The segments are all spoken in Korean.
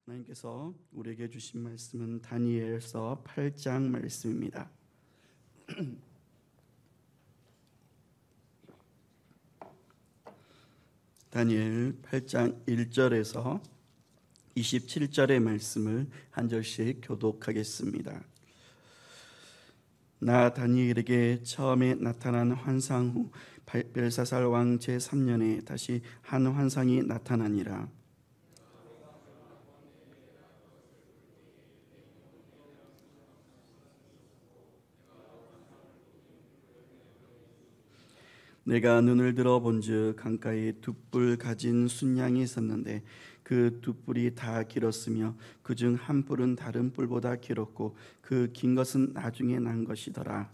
하나님께서 우리에게 주신 말씀은 다니엘서 8장 말씀입니다. 다니엘 8장 1절에서 27절의 말씀을 한 절씩 교독하겠습니다. 나 다니엘에게 처음에 나타난 환상 후 벨사살 왕 제3년에 다시 한 환상이 나타나니라. 내가 눈을 들어 본즉 강가에 두 뿔 가진 순양이 있었는데 그 두 뿔이 다 길었으며 그중 한 뿔은 다른 뿔보다 길었고 그 긴 것은 나중에 난 것이더라.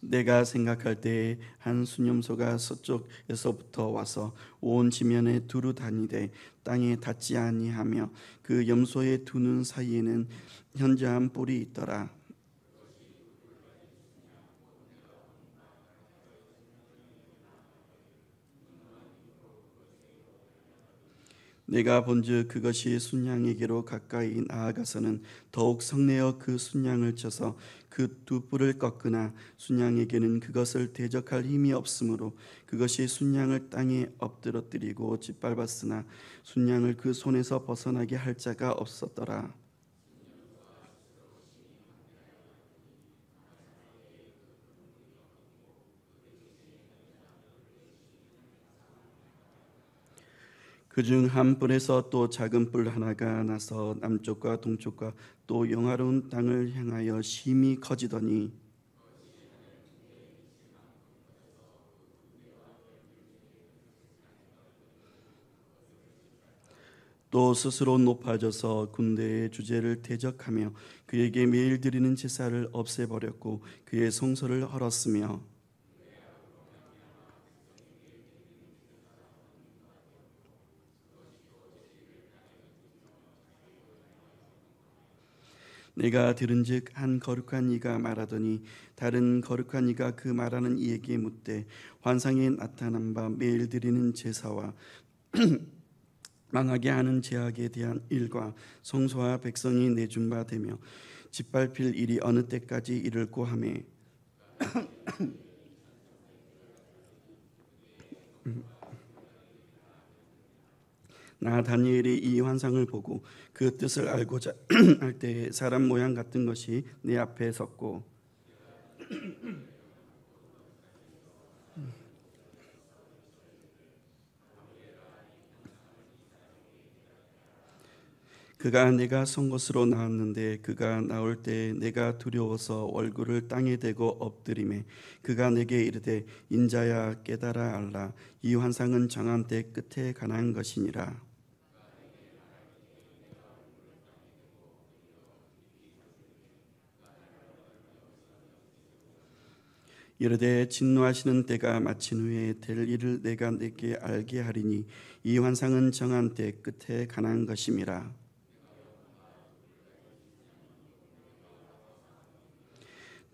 내가 생각할 때에 한 수념소가 서쪽에서부터 와서 온 지면에 두루 다니되 땅에 닿지 아니하며 그 염소의 두 눈 사이에는 현저한 뿔이 있더라. 내가 본즉 그것이 순양에게로 가까이 나아가서는 더욱 성내어 그 순양을 쳐서 그 두 뿔을 꺾으나 순양에게는 그것을 대적할 힘이 없으므로 그것이 순양을 땅에 엎드러뜨리고 짓밟았으나 순양을 그 손에서 벗어나게 할 자가 없었더라. 그중 한 뿔에서 또 작은 뿔 하나가 나서 남쪽과 동쪽과 또 영화로운 땅을 향하여 심히 커지더니 또 스스로 높아져서 군대의 주제를 대적하며 그에게 매일 드리는 제사를 없애버렸고 그의 성소를 헐었으며 내가 들은즉 한 거룩한 이가 말하더니 다른 거룩한 이가 그 말하는 이에게 묻되 환상에 나타난 바 매일 드리는 제사와 망하게 하는 제약에 대한 일과 성소와 백성이 내준 바 되며 짓밟힐 일이 어느 때까지 이를꼬 하며 나 다니엘이 이 환상을 보고 그 뜻을 알고자 할 때에 사람 모양 같은 것이 내 앞에 섰고 그가 내가 선 곳으로 나왔는데 그가 나올 때 내가 두려워서 얼굴을 땅에 대고 엎드리매 그가 내게 이르되 인자야 깨달아 알라 이 환상은 정한 때 끝에 관한 것이니라. 이르되 진노하시는 때가 마친 후에 될 일을 내가 내게 알게 하리니 이 환상은 정한 때 끝에 관한 것임이라.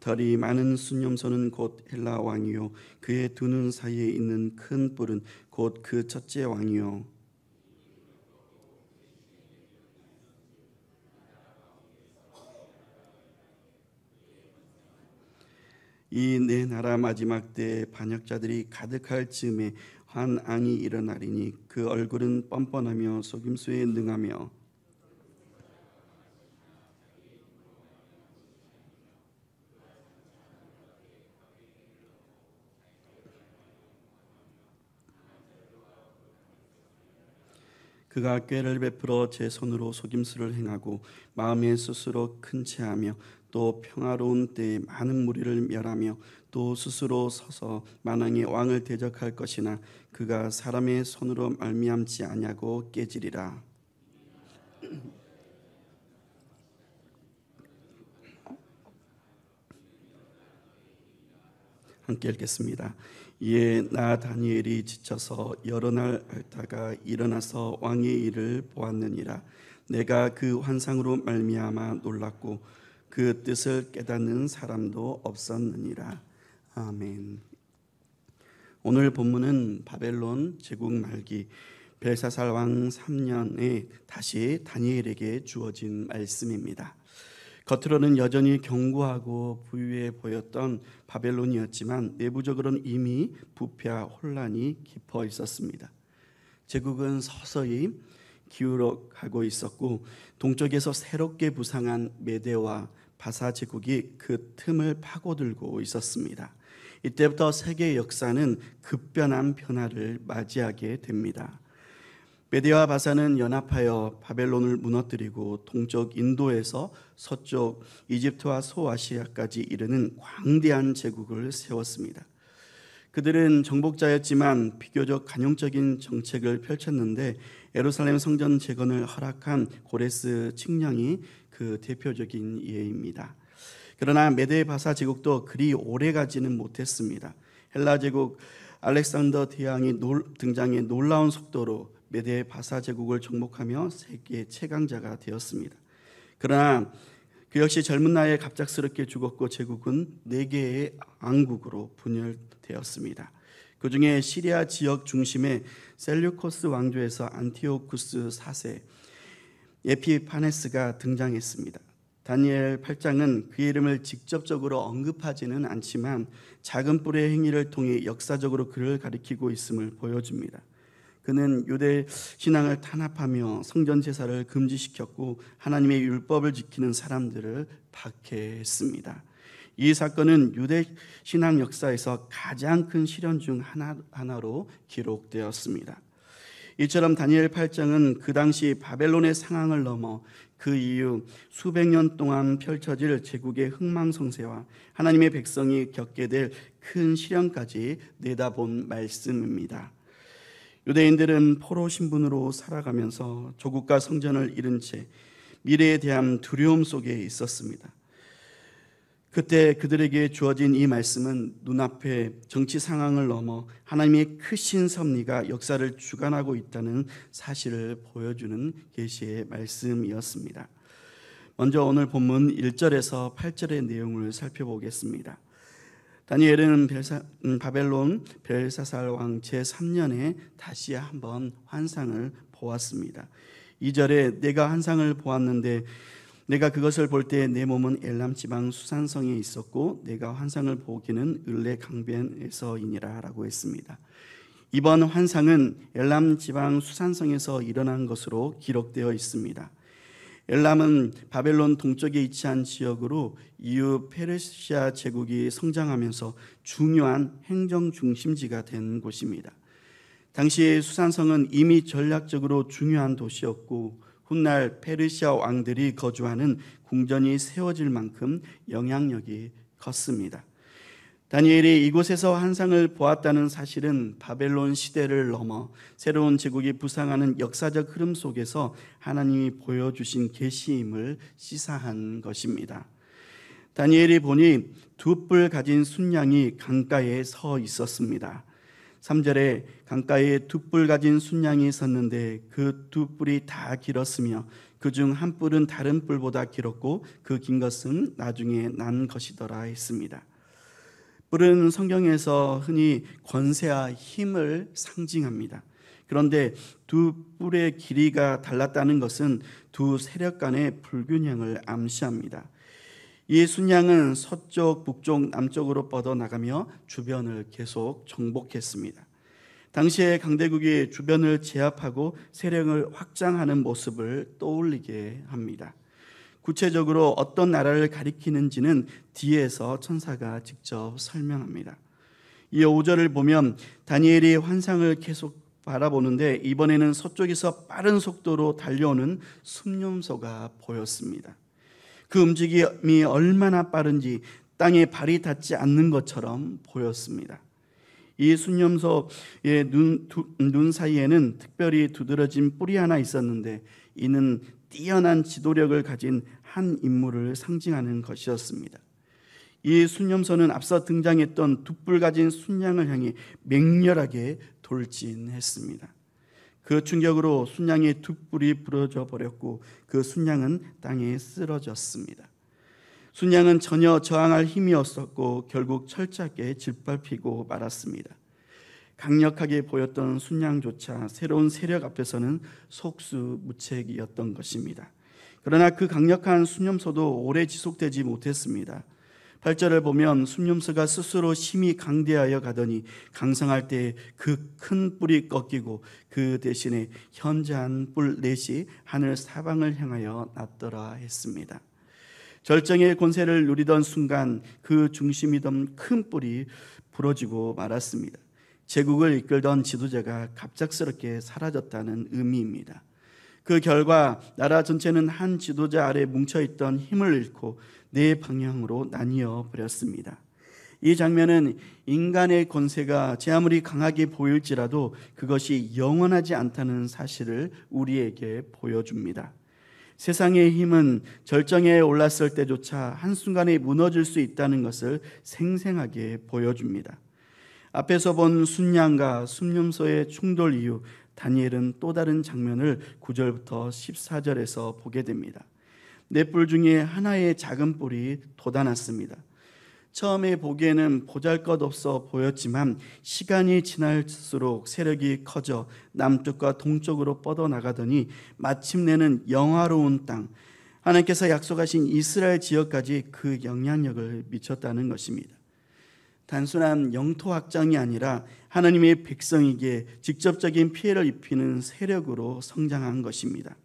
털이 많은 순념소는 곧 헬라 왕이요 그의 두 눈 사이에 있는 큰 뿔은 곧 그 첫째 왕이요 이 네 나라 마지막 때에 반역자들이 가득할 즈음에 한 앙이 일어나리니 그 얼굴은 뻔뻔하며 속임수에 능하며 그가 꾀를 베풀어 제 손으로 속임수를 행하고 마음에 스스로 큰 채하며 또 평화로운 때에 많은 무리를 멸하며 또 스스로 서서 만왕의 왕을 대적할 것이나 그가 사람의 손으로 말미암지 아니하고 깨지리라. 함께 읽겠습니다. 이에 나 다니엘이 지쳐서 여러 날 앓다가 일어나서 왕의 일을 보았느니라. 내가 그 환상으로 말미암아 놀랐고 그 뜻을 깨닫는 사람도 없었느니라. 아멘. 오늘 본문은 바벨론 제국 말기 벨사살 왕 3년에 다시 다니엘에게 주어진 말씀입니다. 겉으로는 여전히 견고하고 부유해 보였던 바벨론이었지만 내부적으로는 이미 부패와 혼란이 깊어 있었습니다. 제국은 서서히 기울어가고 있었고 동쪽에서 새롭게 부상한 메대와 바사 제국이 그 틈을 파고들고 있었습니다. 이때부터 세계 역사는 급변한 변화를 맞이하게 됩니다. 메대와 바사는 연합하여 바벨론을 무너뜨리고 동쪽 인도에서 서쪽 이집트와 소아시아까지 이르는 광대한 제국을 세웠습니다. 그들은 정복자였지만 비교적 관용적인 정책을 펼쳤는데 예루살렘 성전 재건을 허락한 고레스 칙령이 그 대표적인 예입니다. 그러나 메데 바사 제국도 그리 오래가지는 못했습니다. 헬라 제국 알렉산더 대왕이 등장해 놀라운 속도로 메데 바사 제국을 정복하며 세계 최강자가 되었습니다. 그러나 그 역시 젊은 나이에 갑작스럽게 죽었고 제국은 4개의 왕국으로 분열되었습니다. 그 중에 시리아 지역 중심의 셀류코스 왕조에서 안티오쿠스 4세 에피파네스가 등장했습니다. 다니엘 8장은 그의 이름을 직접적으로 언급하지는 않지만 작은 뿔의 행위를 통해 역사적으로 그를 가리키고 있음을 보여줍니다. 그는 유대 신앙을 탄압하며 성전 제사를 금지시켰고 하나님의 율법을 지키는 사람들을 박해했습니다. 이 사건은 유대 신앙 역사에서 가장 큰 시련 중 하나로 기록되었습니다. 이처럼 다니엘 8장은 그 당시 바벨론의 상황을 넘어 그 이후 수백 년 동안 펼쳐질 제국의 흥망성쇠와 하나님의 백성이 겪게 될 큰 시련까지 내다본 말씀입니다. 유대인들은 포로 신분으로 살아가면서 조국과 성전을 잃은 채 미래에 대한 두려움 속에 있었습니다. 그때 그들에게 주어진 이 말씀은 눈앞에 정치 상황을 넘어 하나님의 크신 섭리가 역사를 주관하고 있다는 사실을 보여주는 계시의 말씀이었습니다. 먼저 오늘 본문 1절에서 8절의 내용을 살펴보겠습니다. 다니엘은 바벨론 벨사살 왕 제3년에 다시 한번 환상을 보았습니다. 2절에 내가 환상을 보았는데 내가 그것을 볼 때 내 몸은 엘람 지방 수산성에 있었고 내가 환상을 보기는 을레 강변에서이니라 라고 했습니다. 이번 환상은 엘람 지방 수산성에서 일어난 것으로 기록되어 있습니다. 엘람은 바벨론 동쪽에 위치한 지역으로 이후 페르시아 제국이 성장하면서 중요한 행정 중심지가 된 곳입니다. 당시 수산성은 이미 전략적으로 중요한 도시였고 훗날 페르시아 왕들이 거주하는 궁전이 세워질 만큼 영향력이 컸습니다. 다니엘이 이곳에서 환상을 보았다는 사실은 바벨론 시대를 넘어 새로운 제국이 부상하는 역사적 흐름 속에서 하나님이 보여주신 계시임을 시사한 것입니다. 다니엘이 보니 두 뿔 가진 순양이 강가에 서 있었습니다. 3절에 강가에 두 뿔 가진 순양이 섰는데 그 두 뿔이 다 길었으며 그중 한 뿔은 다른 뿔보다 길었고 그 긴 것은 나중에 난 것이더라 했습니다. 뿔은 성경에서 흔히 권세와 힘을 상징합니다. 그런데 두 뿔의 길이가 달랐다는 것은 두 세력 간의 불균형을 암시합니다. 이 순양은 서쪽, 북쪽, 남쪽으로 뻗어나가며 주변을 계속 정복했습니다. 당시의 강대국이 주변을 제압하고 세력을 확장하는 모습을 떠올리게 합니다. 구체적으로 어떤 나라를 가리키는지는 뒤에서 천사가 직접 설명합니다. 이 5절을 보면 다니엘이 환상을 계속 바라보는데 이번에는 서쪽에서 빠른 속도로 달려오는 순념소가 보였습니다. 그 움직임이 얼마나 빠른지 땅에 발이 닿지 않는 것처럼 보였습니다. 이 순념소의 눈 사이에는 특별히 두드러진 뿔이 하나 있었는데 이는 뛰어난 지도력을 가진 한 인물을 상징하는 것이었습니다. 이 순념소는 앞서 등장했던 두 뿔 가진 순양을 향해 맹렬하게 돌진했습니다. 그 충격으로 순양의 두 뿔이 부러져 버렸고 그 순양은 땅에 쓰러졌습니다. 순양은 전혀 저항할 힘이 없었고 결국 철저하게 짓밟히고 말았습니다. 강력하게 보였던 순양조차 새로운 세력 앞에서는 속수무책이었던 것입니다. 그러나 그 강력한 순념소도 오래 지속되지 못했습니다. 8절을 보면 순념소가 스스로 심히 강대하여 가더니 강성할 때 그 큰 뿔이 꺾이고 그 대신에 현저한 뿔 넷이 하늘 사방을 향하여 났더라 했습니다. 절정의 권세를 누리던 순간 그 중심이던 큰 뿔이 부러지고 말았습니다. 제국을 이끌던 지도자가 갑작스럽게 사라졌다는 의미입니다. 그 결과 나라 전체는 한 지도자 아래 뭉쳐있던 힘을 잃고 네 방향으로 나뉘어 버렸습니다. 이 장면은 인간의 권세가 제 아무리 강하게 보일지라도 그것이 영원하지 않다는 사실을 우리에게 보여줍니다. 세상의 힘은 절정에 올랐을 때조차 한순간에 무너질 수 있다는 것을 생생하게 보여줍니다. 앞에서 본 순양과 순념소의 충돌 이후 다니엘은 또 다른 장면을 9절부터 14절에서 보게 됩니다. 네 뿔 중에 하나의 작은 뿔이 돋아났습니다. 처음에 보기에는 보잘것없어 보였지만 시간이 지날수록 세력이 커져 남쪽과 동쪽으로 뻗어나가더니 마침내는 영화로운 땅, 하나님께서 약속하신 이스라엘 지역까지 그 영향력을 미쳤다는 것입니다. 단순한 영토 확장이 아니라 하나님의 백성에게 직접적인 피해를 입히는 세력으로 성장한 것입니다.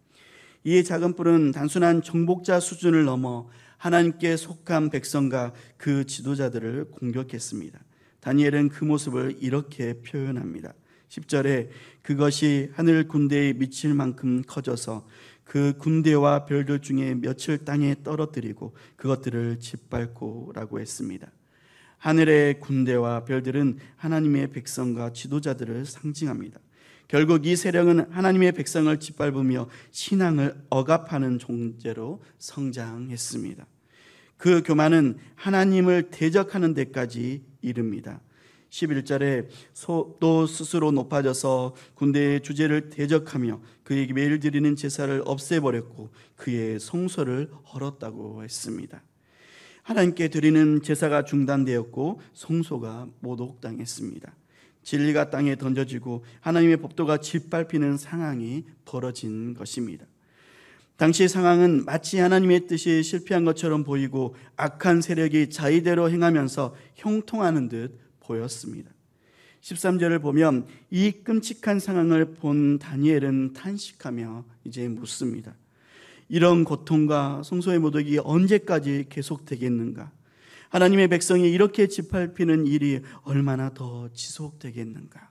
이 작은 뿔은 단순한 정복자 수준을 넘어 하나님께 속한 백성과 그 지도자들을 공격했습니다. 다니엘은 그 모습을 이렇게 표현합니다. 10절에 그것이 하늘 군대에 미칠 만큼 커져서 그 군대와 별들 중에 몇을 땅에 떨어뜨리고 그것들을 짓밟고 라고 했습니다. 하늘의 군대와 별들은 하나님의 백성과 지도자들을 상징합니다. 결국 이 세력은 하나님의 백성을 짓밟으며 신앙을 억압하는 존재로 성장했습니다. 그 교만은 하나님을 대적하는 데까지 이릅니다. 11절에 또 스스로 높아져서 군대의 주제를 대적하며 그에게 매일 드리는 제사를 없애버렸고 그의 성소를 헐었다고 했습니다. 하나님께 드리는 제사가 중단되었고 성소가 모독당했습니다. 진리가 땅에 던져지고 하나님의 법도가 짓밟히는 상황이 벌어진 것입니다. 당시 상황은 마치 하나님의 뜻이 실패한 것처럼 보이고 악한 세력이 자의대로 행하면서 형통하는 듯 보였습니다. 13절을 보면 이 끔찍한 상황을 본 다니엘은 탄식하며 이제 묻습니다. 이런 고통과 성소의 모독이 언제까지 계속되겠는가? 하나님의 백성이 이렇게 짓밟히는 일이 얼마나 더 지속되겠는가?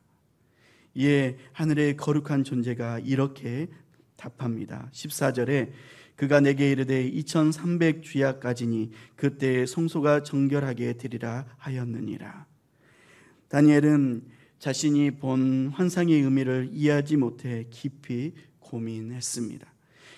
이에 하늘의 거룩한 존재가 이렇게 답합니다. 14절에 그가 내게 이르되 2300 주야까지니 그때 성소가 정결하게 되리라 하였느니라. 다니엘은 자신이 본 환상의 의미를 이해하지 못해 깊이 고민했습니다.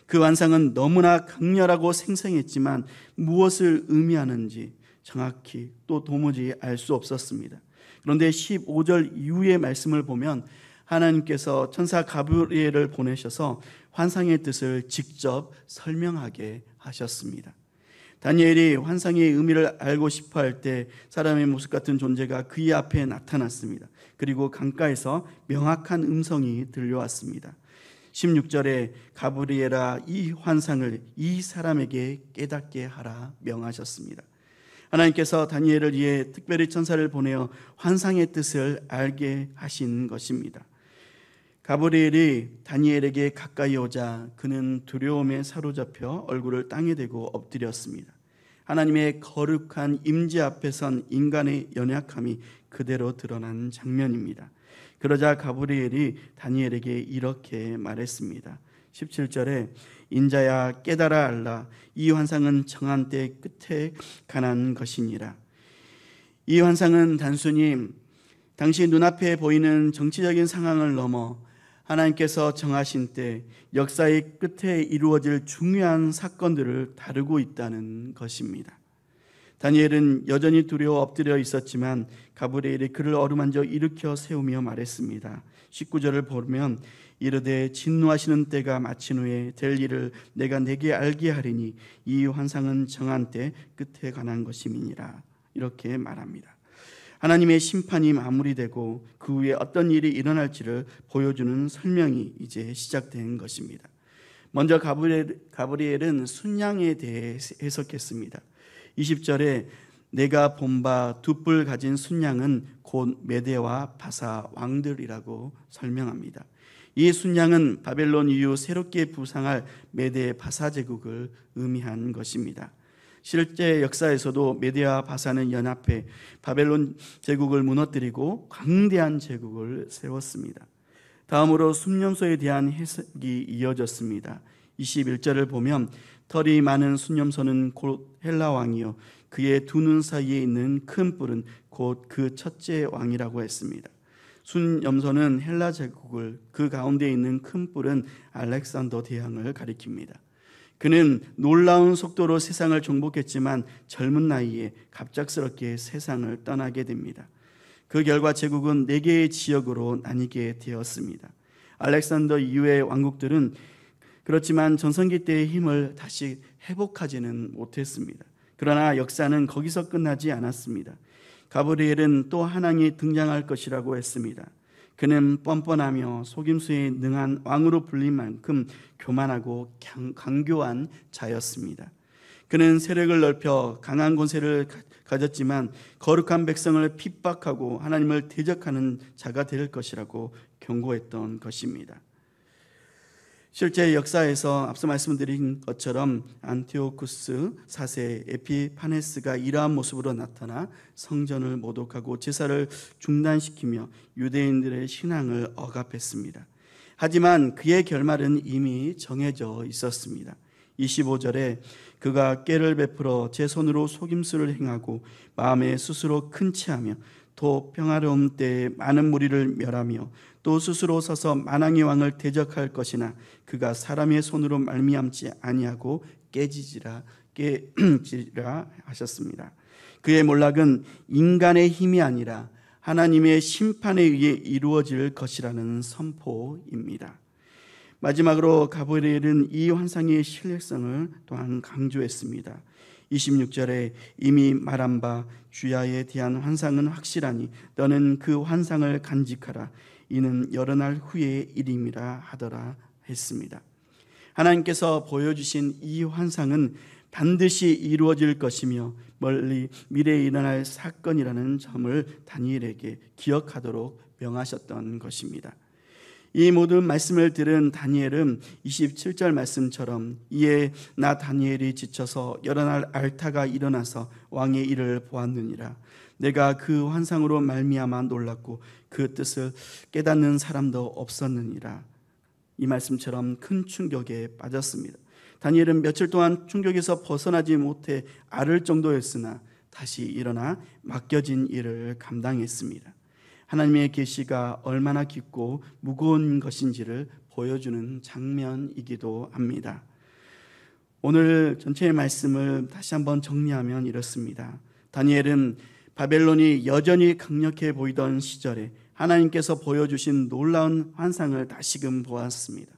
그 환상은 너무나 강렬하고 생생했지만 무엇을 의미하는지 정확히 또 도무지 알 수 없었습니다. 그런데 15절 이후의 말씀을 보면 하나님께서 천사 가브리엘을 보내셔서 환상의 뜻을 직접 설명하게 하셨습니다. 다니엘이 환상의 의미를 알고 싶어 할 때 사람의 모습 같은 존재가 그의 앞에 나타났습니다. 그리고 강가에서 명확한 음성이 들려왔습니다. 16절에 가브리엘아 이 환상을 이 사람에게 깨닫게 하라 명하셨습니다. 하나님께서 다니엘을 위해 특별히 천사를 보내어 환상의 뜻을 알게 하신 것입니다. 가브리엘이 다니엘에게 가까이 오자 그는 두려움에 사로잡혀 얼굴을 땅에 대고 엎드렸습니다. 하나님의 거룩한 임재 앞에 선 인간의 연약함이 그대로 드러난 장면입니다. 그러자 가브리엘이 다니엘에게 이렇게 말했습니다. 17절에 인자야 깨달아 알라 이 환상은 정한 때 끝에 관한 것이니라. 이 환상은 단순히 당시 눈앞에 보이는 정치적인 상황을 넘어 하나님께서 정하신 때 역사의 끝에 이루어질 중요한 사건들을 다루고 있다는 것입니다. 다니엘은 여전히 두려워 엎드려 있었지만 가브리엘이 그를 어루만져 일으켜 세우며 말했습니다. 19절을 보면 이르되 진노하시는 때가 마친 후에 될 일을 내가 내게 알게 하리니 이 환상은 정한 때 끝에 관한 것임이니라. 이렇게 말합니다. 하나님의 심판이 마무리되고 그 후에 어떤 일이 일어날지를 보여주는 설명이 이제 시작된 것입니다. 먼저 가브리엘은 순양에 대해 해석했습니다. 20절에 내가 본 바 두 뿔 가진 순양은 곧 메대와 바사 왕들이라고 설명합니다. 이 순양은 바벨론 이후 새롭게 부상할 메대 바사 제국을 의미한 것입니다. 실제 역사에서도 메대와 바사는 연합해 바벨론 제국을 무너뜨리고 광대한 제국을 세웠습니다. 다음으로 순념소에 대한 해석이 이어졌습니다. 21절을 보면 털이 많은 순념소는 곧 헬라 왕이요 그의 두 눈 사이에 있는 큰 뿔은 곧 그 첫째 왕이라고 했습니다. 순염소는 헬라 제국을, 그 가운데 있는 큰 뿔은 알렉산더 대왕을 가리킵니다. 그는 놀라운 속도로 세상을 정복했지만 젊은 나이에 갑작스럽게 세상을 떠나게 됩니다. 그 결과 제국은 4개의 지역으로 나뉘게 되었습니다. 알렉산더 이후의 왕국들은 그렇지만 전성기 때의 힘을 다시 회복하지는 못했습니다. 그러나 역사는 거기서 끝나지 않았습니다. 가브리엘은 또 한 왕이 등장할 것이라고 했습니다. 그는 뻔뻔하며 속임수에 능한 왕으로 불린 만큼 교만하고 강교한 자였습니다. 그는 세력을 넓혀 강한 권세를 가졌지만 거룩한 백성을 핍박하고 하나님을 대적하는 자가 될 것이라고 경고했던 것입니다. 실제 역사에서 앞서 말씀드린 것처럼 안티오쿠스 4세 에피파네스가 이러한 모습으로 나타나 성전을 모독하고 제사를 중단시키며 유대인들의 신앙을 억압했습니다. 하지만 그의 결말은 이미 정해져 있었습니다. 25절에 그가 꾀를 베풀어 제 손으로 속임수를 행하고 마음에 스스로 큰 체하며 또 평화로움 때에 많은 무리를 멸하며 또 스스로 서서 만왕의 왕을 대적할 것이나 그가 사람의 손으로 말미암지 아니하고 깨지리라 하셨습니다. 그의 몰락은 인간의 힘이 아니라 하나님의 심판에 의해 이루어질 것이라는 선포입니다. 마지막으로 가브리엘은 이 환상의 신뢰성을 또한 강조했습니다. 26절에 이미 말한 바 주야에 대한 환상은 확실하니 너는 그 환상을 간직하라. 이는 여러 날 후의 일임이라 하더라 했습니다. 하나님께서 보여주신 이 환상은 반드시 이루어질 것이며 멀리 미래에 일어날 사건이라는 점을 다니엘에게 기억하도록 명하셨던 것입니다. 이 모든 말씀을 들은 다니엘은 27절 말씀처럼 이에 나 다니엘이 지쳐서 여러 날 알타가 일어나서 왕의 일을 보았느니라. 내가 그 환상으로 말미암아 놀랐고 그 뜻을 깨닫는 사람도 없었느니라. 이 말씀처럼 큰 충격에 빠졌습니다. 다니엘은 며칠 동안 충격에서 벗어나지 못해 앓을 정도였으나 다시 일어나 맡겨진 일을 감당했습니다. 하나님의 계시가 얼마나 깊고 무거운 것인지를 보여주는 장면이기도 합니다. 오늘 전체의 말씀을 다시 한번 정리하면 이렇습니다. 다니엘은 바벨론이 여전히 강력해 보이던 시절에 하나님께서 보여주신 놀라운 환상을 다시금 보았습니다.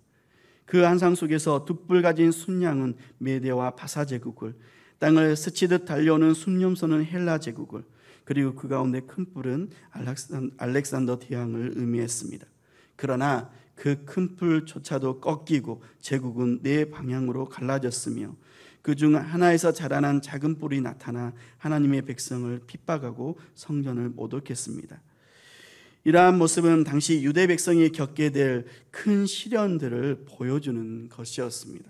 그 환상 속에서 두 뿔 가진 순양은 메대와 바사 제국을, 땅을 스치듯 달려오는 순념소는 헬라 제국을, 그리고 그 가운데 큰 뿔은 알렉산더 대왕을 의미했습니다. 그러나 그 큰 뿔조차도 꺾이고 제국은 4방향으로 갈라졌으며 그중 하나에서 자라난 작은 뿔이 나타나 하나님의 백성을 핍박하고 성전을 모독했습니다. 이러한 모습은 당시 유대 백성이 겪게 될 큰 시련들을 보여주는 것이었습니다.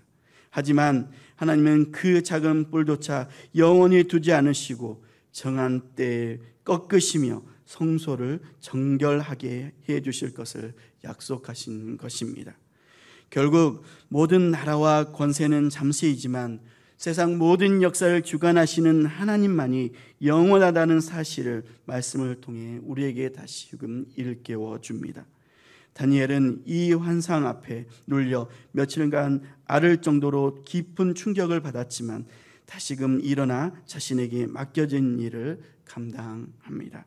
하지만 하나님은 그 작은 뿔조차 영원히 두지 않으시고 정한 때에 꺾으시며 성소를 정결하게 해주실 것을 약속하신 것입니다. 결국 모든 나라와 권세는 잠시이지만 세상 모든 역사를 주관하시는 하나님만이 영원하다는 사실을 말씀을 통해 우리에게 다시금 일깨워 줍니다. 다니엘은 이 환상 앞에 눌려 며칠간 앓을 정도로 깊은 충격을 받았지만 다시금 일어나 자신에게 맡겨진 일을 감당합니다.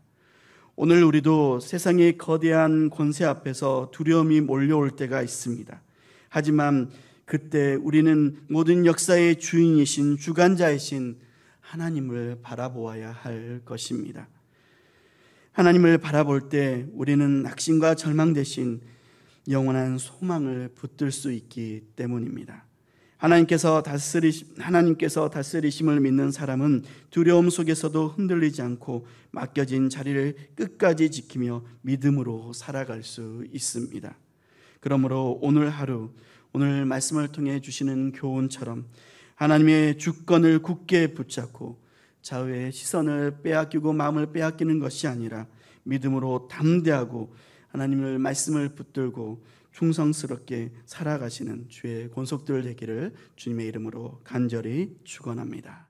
오늘 우리도 세상의 거대한 권세 앞에서 두려움이 몰려올 때가 있습니다. 하지만 그때 우리는 모든 역사의 주인이신 주관자이신 하나님을 바라보아야 할 것입니다. 하나님을 바라볼 때 우리는 낙심과 절망 대신 영원한 소망을 붙들 수 있기 때문입니다. 하나님께서 다스리심을 믿는 사람은 두려움 속에서도 흔들리지 않고 맡겨진 자리를 끝까지 지키며 믿음으로 살아갈 수 있습니다. 그러므로 오늘 하루, 오늘 말씀을 통해 주시는 교훈처럼 하나님의 주권을 굳게 붙잡고 좌우의 시선을 빼앗기고 마음을 빼앗기는 것이 아니라 믿음으로 담대하고 하나님의 말씀을 붙들고 충성스럽게 살아가시는 주의 권속들 되기를 주님의 이름으로 간절히 축원합니다.